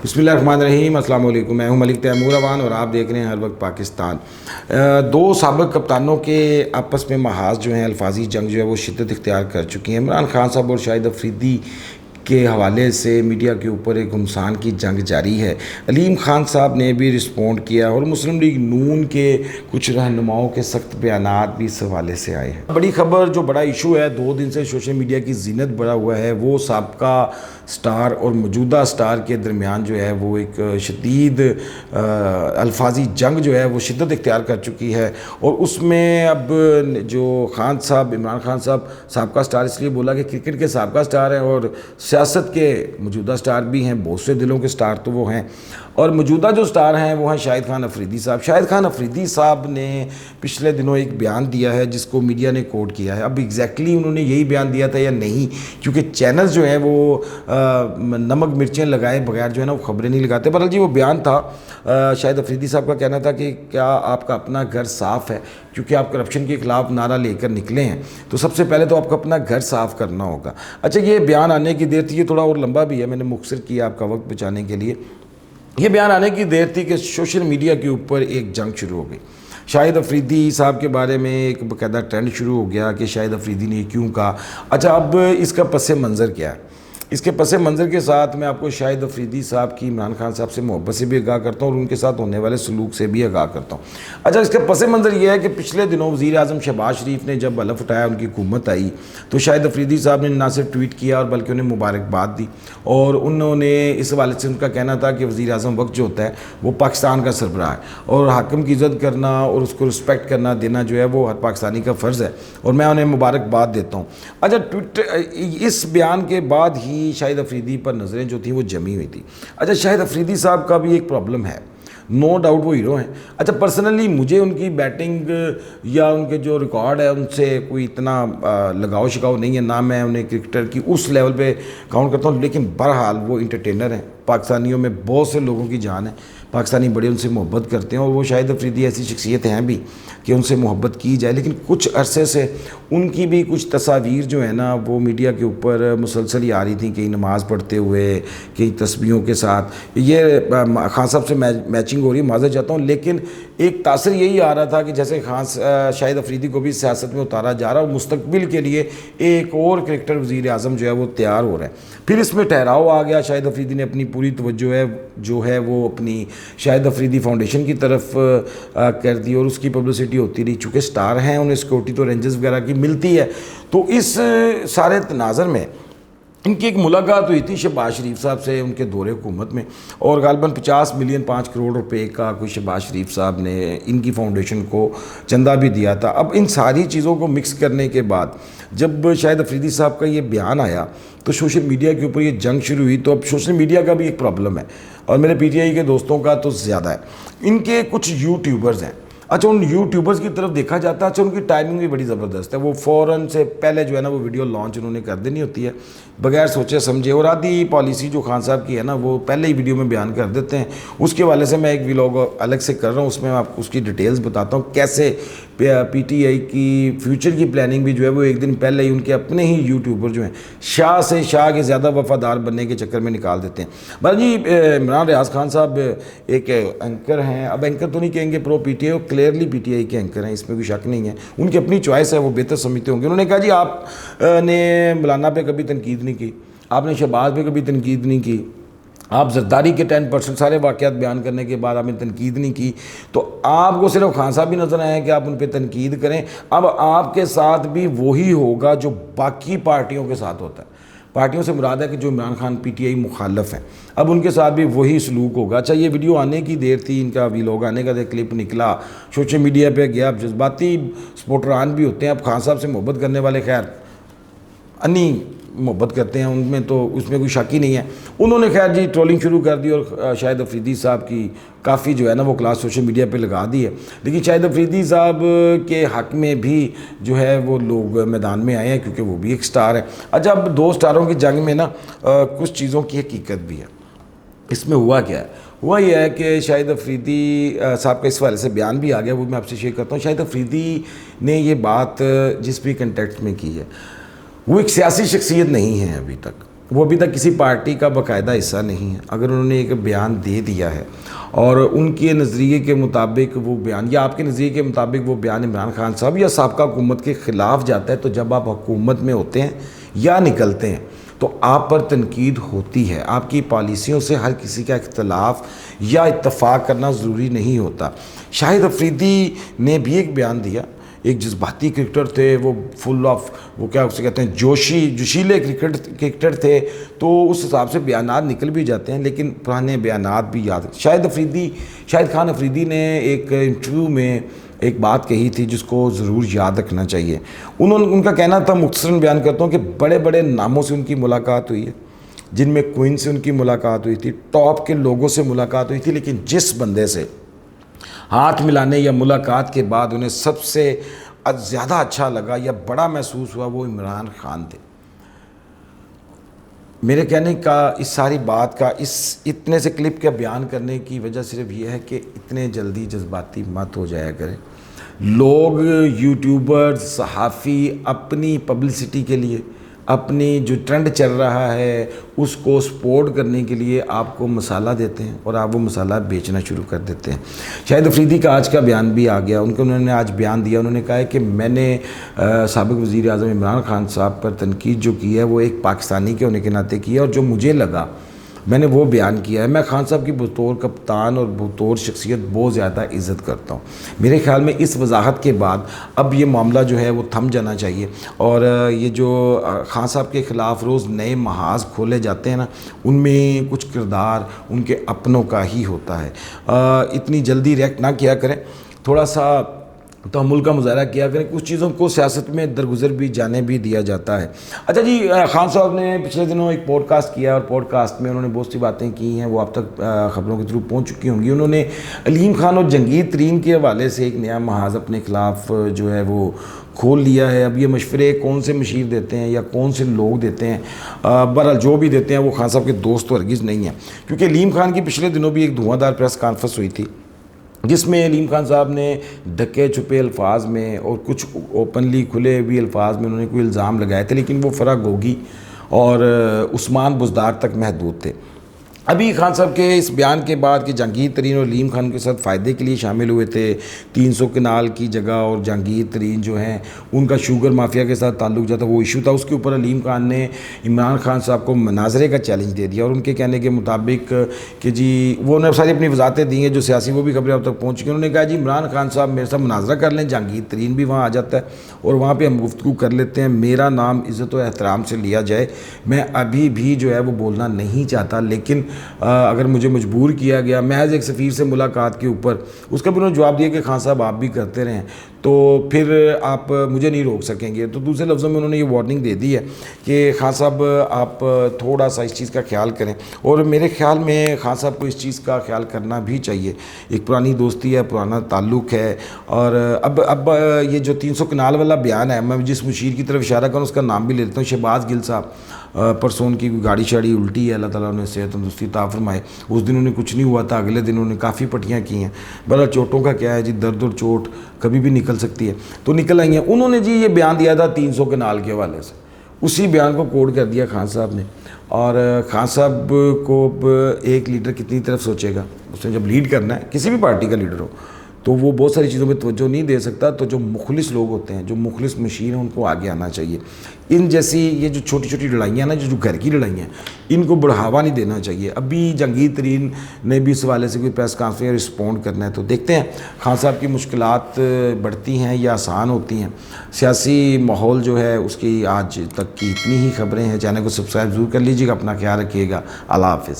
بسم اللہ الرحمن الرحیم، السلام علیکم۔ میں ہوں ملک تیمور اوان اور آپ دیکھ رہے ہیں ہر وقت پاکستان۔ دو سابق کپتانوں کے آپس میں محاذ جو ہیں الفاظی جنگ جو ہے وہ شدت اختیار کر چکی ہیں۔ عمران خان صاحب اور شاہد افریدی کے حوالے سے میڈیا کے اوپر ایک گھمسان کی جنگ جاری ہے۔ علیم خان صاحب نے بھی رسپونڈ کیا اور مسلم لیگ نون کے کچھ رہنماؤں کے سخت بیانات بھی اس حوالے سے آئے ہیں۔ بڑی خبر جو بڑا ایشو ہے، 2 دن سے سوشل میڈیا کی زینت بڑھا ہوا ہے، وہ سابقہ سٹار اور موجودہ سٹار کے درمیان جو ہے وہ ایک شدید الفاظی جنگ جو ہے وہ شدت اختیار کر چکی ہے۔ اور اس میں اب جو خان صاحب، عمران خان صاحب سابقہ سٹار اس لیے بولا کہ کرکٹ کے سابقہ سٹار ہیں اور سیاست کے موجودہ سٹار بھی ہیں، بہت سے دلوں کے سٹار تو وہ ہیں، اور موجودہ جو سٹار ہیں وہ ہیں شاہد خان افریدی صاحب۔ شاہد خان افریدی صاحب نے پچھلے دنوں ایک بیان دیا ہے جس کو میڈیا نے کوٹ کیا ہے۔ اب ایگزیکٹلی انہوں نے یہی بیان دیا تھا یا نہیں، کیونکہ چینلز جو ہیں وہ نمک مرچیں لگائے بغیر جو ہے نا وہ خبریں نہیں لگاتے۔ بہرحال جی وہ بیان تھا، شاہد افریدی صاحب کا کہنا تھا کہ کیا آپ کا اپنا گھر صاف ہے، کیونکہ آپ کرپشن کے خلاف نعرہ لے کر نکلے ہیں تو سب سے پہلے تو آپ کو اپنا گھر صاف کرنا ہوگا۔ اچھا، یہ بیان آنے کی دیر تھی، یہ تھوڑا اور لمبا بھی ہے، میں نے مختصر کیا آپ کا وقت بچانے کے لیے۔ یہ بیان آنے کی دیر تھی کہ سوشل میڈیا کے اوپر ایک جنگ شروع ہو گئی۔ شاہد افریدی صاحب کے بارے میں ایک باقاعدہ ٹرینڈ شروع ہو گیا کہ شاہد افریدی نے کیوں کہا۔ اچھا، اب اس کا پس منظر کیا ہے؟ اس کے پس منظر کے ساتھ میں آپ کو شاہد افریدی صاحب کی عمران خان صاحب سے محبت سے بھی آگاہ کرتا ہوں اور ان کے ساتھ ہونے والے سلوک سے بھی آگاہ کرتا ہوں۔ اچھا، اس کا پس منظر یہ ہے کہ پچھلے دنوں وزیر اعظم شہباز شریف نے جب حلف اٹھایا، ان کی حکومت آئی، تو شاہد افریدی صاحب نے نہ صرف ٹویٹ کیا اور بلکہ انہیں مبارکباد دی، اور انہوں نے اس حوالے سے ان کا کہنا تھا کہ وزیر اعظم وقت جو ہوتا ہے وہ پاکستان کا سربراہ ہے اور حاکم کی عزت کرنا اور اس کو رسپیکٹ کرنا دینا جو ہے وہ ہر پاکستانی کا فرض ہے، اور میں انہیں مبارکباد دیتا ہوں۔ اچھا، اس بیان کے بعد ہی شاہد افریدی پر نظریں جو تھیں وہ جمی ہوئی تھی۔ اچھا، شاہد افریدی صاحب کا بھی ایک پرابلم ہے، نو ڈاؤٹ وہ ہیرو ہیں۔ اچھا، پرسنلی مجھے ان کی بیٹنگ یا ان کے جو ریکارڈ ہے ان سے کوئی اتنا لگاؤ شگاؤ نہیں ہے، نہ میں انہیں کرکٹر کی اس لیول پہ کاؤنٹ کرتا ہوں، لیکن بہرحال وہ انٹرٹینر ہیں، پاکستانیوں میں بہت سے لوگوں کی جان ہے، پاکستانی بڑے ان سے محبت کرتے ہیں، اور وہ شاہد افریدی ایسی شخصیت ہیں بھی کہ ان سے محبت کی جائے، لیکن کچھ عرصے سے ان کی بھی کچھ تصاویر جو ہیں نا وہ میڈیا کے اوپر مسلسل ہی آ رہی تھیں، کہیں نماز پڑھتے ہوئے، کہیں تسبیحوں کے ساتھ، یہ خان صاحب سے میچنگ ہو رہی ہے، معذرت چاہتا ہوں، لیکن ایک تاثر یہی آ رہا تھا کہ جیسے شاہد افریدی کو بھی سیاست میں اتارا جا رہا ہے اور مستقبل کے لیے ایک اور کرکٹر وزیر اعظم جو ہے وہ تیار ہو رہا ہے۔ پھر اس میں ٹھہراؤ آ گیا، شاہد افریدی نے اپنی پوری توجہ جو ہے وہ اپنی شاہد افریدی فاؤنڈیشن کی طرف کر دی اور اس کی پبلسٹی ہوتی رہی، چونکہ سٹار ہیں انہیں سیکورٹی تو رینجز وغیرہ کی ملتی ہے۔ تو اس سارے تناظر میں ان کی ایک ملاقات ہوئی تھی شہباز شریف صاحب سے ان کے دور حکومت میں، اور غالباً 50 ملین 5 کروڑ روپے کا کوئی شہباز شریف صاحب نے ان کی فاؤنڈیشن کو چندہ بھی دیا تھا۔ اب ان ساری چیزوں کو مکس کرنے کے بعد جب شاہد افریدی صاحب کا یہ بیان آیا تو سوشل میڈیا کے اوپر یہ جنگ شروع ہوئی۔ تو اب سوشل میڈیا کا بھی ایک پرابلم ہے، اور میرے پی ٹی آئی کے دوستوں کا تو زیادہ ہے۔ ان کے کچھ یوٹیوبرز ہیں، اچھا ان یوٹیوبرز کی طرف دیکھا جاتا ہے، اچھا ان کی ٹائمنگ بھی بڑی زبردست ہے، وہ فوراً سے پہلے جو ہے نا وہ ویڈیو لانچ انہوں نے کر دینی ہوتی ہے بغیر سوچے سمجھے، اور آدھی پالیسی جو خان صاحب کی ہے نا وہ پہلے ہی ویڈیو میں بیان کر دیتے ہیں۔ اس کے حوالے سے میں ایک ویلاگ الگ سے کر رہا ہوں، اس میں آپ کو اس کی ڈیٹیلز بتاتا ہوں کیسے پی ٹی آئی کی فیوچر کی پلاننگ بھی جو ہے وہ ایک دن پہلے ہی ان کے اپنے ہی یوٹیوبر جو ہیں شاہ سے شاہ کے زیادہ وفادار بننے کے چکر میں نکال دیتے ہیں۔ بھائی جی، عمران ریاض خان صاحب ایک اینکر ہیں، اب اینکر تو نہیں کہیں گے پرو پی ٹی آئی، وہ کلیئرلی پی ٹی آئی کے اینکر ہیں، اس میں کوئی شک نہیں ہے، ان کی اپنی چوائس ہے، وہ بہتر سمجھتے ہوں گے۔ انہوں نے کہا جی آپ نے مولانا پہ کبھی تنقید نہیں کی، آپ نے شہباز پہ کبھی تنقید نہیں کی، آپ زرداری کے 10% سارے واقعات بیان کرنے کے بعد آپ نے تنقید نہیں کی، تو آپ کو صرف خان صاحب بھی نظر آئے ہیں کہ آپ ان پہ تنقید کریں۔ اب آپ کے ساتھ بھی وہی ہوگا جو باقی پارٹیوں کے ساتھ ہوتا ہے، پارٹیوں سے مراد ہے کہ جو Imran Khan P T I مخالف ہیں، اب ان کے ساتھ بھی وہی سلوک ہوگا۔ اچھا، یہ ویڈیو آنے کی دیر تھی، ان کا ویلاگ آنے کا کلپ نکلا، سوشل میڈیا پہ گیا، اب جذباتی سپورٹران بھی ہوتے ہیں، اب خان صاحب سے محبت کرنے والے خیر انی محبت کرتے ہیں، ان میں تو اس میں کوئی شک ہی نہیں ہے۔ انہوں نے خیر جی ٹرولنگ شروع کر دی اور شاہد افریدی صاحب کی کافی جو ہے نا وہ کلاس سوشل میڈیا پہ لگا دی ہے، لیکن شاہد افریدی صاحب کے حق میں بھی جو ہے وہ لوگ میدان میں آئے ہیں کیونکہ وہ بھی ایک سٹار ہے۔ اچھا، اب 2 سٹاروں کی جنگ میں نا کچھ چیزوں کی حقیقت بھی ہے۔ اس میں ہوا کیا ہے؟ ہوا یہ ہے کہ شاہد افریدی صاحب کا اس حوالے سے بیان بھی آ گیا، وہ میں آپ سے شیئر کرتا ہوں۔ شاہد افریدی نے یہ بات جس بھی کنٹیکسٹ میں کی ہے، وہ ایک سیاسی شخصیت نہیں ہے ابھی تک، وہ ابھی تک کسی پارٹی کا باقاعدہ حصہ نہیں ہے. اگر انہوں نے ایک بیان دے دیا ہے اور ان کے نظریے کے مطابق وہ بیان یا آپ کے نظریے کے مطابق وہ بیان عمران خان صاحب یا سابقہ حکومت کے خلاف جاتا ہے، تو جب آپ حکومت میں ہوتے ہیں یا نکلتے ہیں تو آپ پر تنقید ہوتی ہے. آپ کی پالیسیوں سے ہر کسی کا اختلاف یا اتفاق کرنا ضروری نہیں ہوتا. شاہد افریدی نے بھی ایک بیان دیا. ایک جذباتی کرکٹر تھے، وہ فل آف وہ کیا اسے کہتے ہیں جوشیلے کرکٹر تھے، تو اس حساب سے بیانات نکل بھی جاتے ہیں، لیکن پرانے بیانات بھی یاد. شاہد خان افریدی نے ایک انٹرویو میں ایک بات کہی تھی جس کو ضرور یاد رکھنا چاہیے. ان کا کہنا تھا، مختصراً بیان کرتا ہوں، کہ بڑے بڑے ناموں سے ان کی ملاقات ہوئی ہے، جن میں کوئن سے ان کی ملاقات ہوئی تھی، ٹاپ کے لوگوں سے ملاقات ہوئی تھی، لیکن جس بندے سے ہاتھ ملانے یا ملاقات کے بعد انہیں سب سے زیادہ اچھا لگا یا بڑا محسوس ہوا وہ عمران خان تھے. میرے کہنے کا اس ساری بات کا اس اتنے سے کلپ کا بیان کرنے کی وجہ صرف یہ ہے کہ اتنے جلدی جذباتی مت ہو جایا کریں. لوگ یوٹیوبرز، صحافی اپنی پبلسٹی کے لیے، اپنی جو ٹرینڈ چل رہا ہے اس کو سپورٹ کرنے کے لیے آپ کو مسالہ دیتے ہیں اور آپ وہ مسالہ بیچنا شروع کر دیتے ہیں. شاہد افریدی کا آج کا بیان بھی آ گیا. انہوں نے آج بیان دیا. انہوں نے کہا ہے کہ میں نے سابق وزیر اعظم عمران خان صاحب پر تنقید جو کی ہے وہ ایک پاکستانی کے ہونے کے ناطے کی ہے، اور جو مجھے لگا میں نے وہ بیان کیا ہے. میں خان صاحب کی بطور کپتان اور بطور شخصیت بہت زیادہ عزت کرتا ہوں. میرے خیال میں اس وضاحت کے بعد اب یہ معاملہ جو ہے وہ تھم جانا چاہیے، اور یہ جو خان صاحب کے خلاف روز نئے محاذ کھولے جاتے ہیں نا، ان میں کچھ کردار ان کے اپنوں کا ہی ہوتا ہے. اتنی جلدی ریئیکٹ نہ کیا کریں، تھوڑا سا تحمل کا مظاہرہ کیا کریں. کچھ چیزوں کو سیاست میں درگزر بھی جانے بھی دیا جاتا ہے. اچھا جی، خان صاحب نے پچھلے دنوں ایک پوڈ کاسٹ کیا، اور پوڈ کاسٹ میں انہوں نے بہت سی باتیں کی ہیں، وہ اب تک خبروں کے تھرو پہنچ چکی ہوں گی. انہوں نے علیم خان اور جہانگیر ترین کے حوالے سے ایک نیا محاذ اپنے خلاف جو ہے وہ کھول لیا ہے. اب یہ مشورے کون سے مشیر دیتے ہیں یا کون سے لوگ دیتے ہیں، بہرحال جو بھی دیتے ہیں وہ خان صاحب کے دوست تو ہرگز نہیں ہیں. کیونکہ علیم خان کی پچھلے دنوں بھی ایک دھواں دار پریس کانفرنس ہوئی تھی، جس میں علیم خان صاحب نے ڈھکے چھپے الفاظ میں اور کچھ اوپنلی کھلے ہوئے الفاظ میں انہوں نے کوئی الزام لگائے تھے، لیکن وہ فرح گوگی اور عثمان بزدار تک محدود تھے. ابھی خان صاحب کے اس بیان کے بعد کہ جہانگیر ترین اور علیم خان کے ساتھ فائدے کے لیے شامل ہوئے تھے 300 کنال کی جگہ، اور جہانگیر ترین جو ہیں ان کا شوگر مافیا کے ساتھ تعلق جو تھا وہ ایشو تھا، اس کے اوپر علیم خان نے عمران خان صاحب کو مناظرے کا چیلنج دے دیا. اور ان کے کہنے کے مطابق کہ جی وہ نے ساری اپنی وضاحتیں دی ہیں جو سیاسی، وہ بھی خبریں اب تک پہنچ گئی. انہوں نے کہا جی عمران خان صاحب میرے ساتھ مناظرہ کر لیں، جہانگیر ترین بھی وہاں آ جاتا ہے اور وہاں پہ ہم گفتگو کر لیتے ہیں. میرا نام عزت و احترام سے لیا جائے، میں ابھی بھی جو ہے وہ بولنا نہیں چاہتا، لیکن اگر مجھے مجبور کیا گیا محض ایک سفیر سے ملاقات کے اوپر، اس کا بھی انہوں نے جواب دیا کہ خان صاحب آپ بھی کرتے رہیں تو پھر آپ مجھے نہیں روک سکیں گے. تو دوسرے لفظوں میں انہوں نے یہ وارننگ دے دی ہے کہ خان صاحب آپ تھوڑا سا اس چیز کا خیال کریں. اور میرے خیال میں خان صاحب کو اس چیز کا خیال کرنا بھی چاہیے. ایک پرانی دوستی ہے، پرانا تعلق ہے. اور اب یہ جو 300 کنال والا بیان ہے، میں جس مشیر کی طرف اشارہ کروں اس کا نام بھی لے لیتا ہوں، شہباز گل صاحب. پرسوں ان کی گاڑی شاڑی الٹی ہے، اللہ تعالیٰ انہیں صحت تندرستی عطا فرمائے. اس دن انہیں کچھ نہیں ہوا تھا، اگلے دن انہوں نے کافی پٹیاں کی ہیں. بڑا چوٹوں کا کیا ہے جی، درد اور چوٹ کبھی بھی نکل سکتی ہے، تو نکل آئی ہیں. انہوں نے جی یہ بیان دیا تھا 300 کنال کے حوالے سے، اسی بیان کو کوٹ کر دیا خان صاحب نے. اور خان صاحب کو ایک لیڈر کتنی طرف سوچے گا، اس نے جب لیڈ کرنا ہے کسی بھی پارٹی کا لیڈر ہو تو وہ بہت ساری چیزوں پہ توجہ نہیں دے سکتا. تو جو مخلص لوگ ہوتے ہیں، جو مخلص مشیر ہیں، ان کو آگے آنا چاہیے. ان جیسی یہ جو چھوٹی چھوٹی لڑائیاں نا، جو گھر کی لڑائیاں ہیں، ان کو بڑھاوا نہیں دینا چاہیے. ابھی جہانگیر ترین نے بھی اس حوالے سے کوئی پریس کانفرنس رسپونڈ کرنا ہے، تو دیکھتے ہیں خان صاحب کی مشکلات بڑھتی ہیں یا آسان ہوتی ہیں. سیاسی ماحول جو ہے اس کی آج تک کی اتنی ہی خبریں ہیں. چینل کو سبسکرائب ضرور کر لیجیے گا. اپنا خیال رکھیے گا. اللہ حافظ.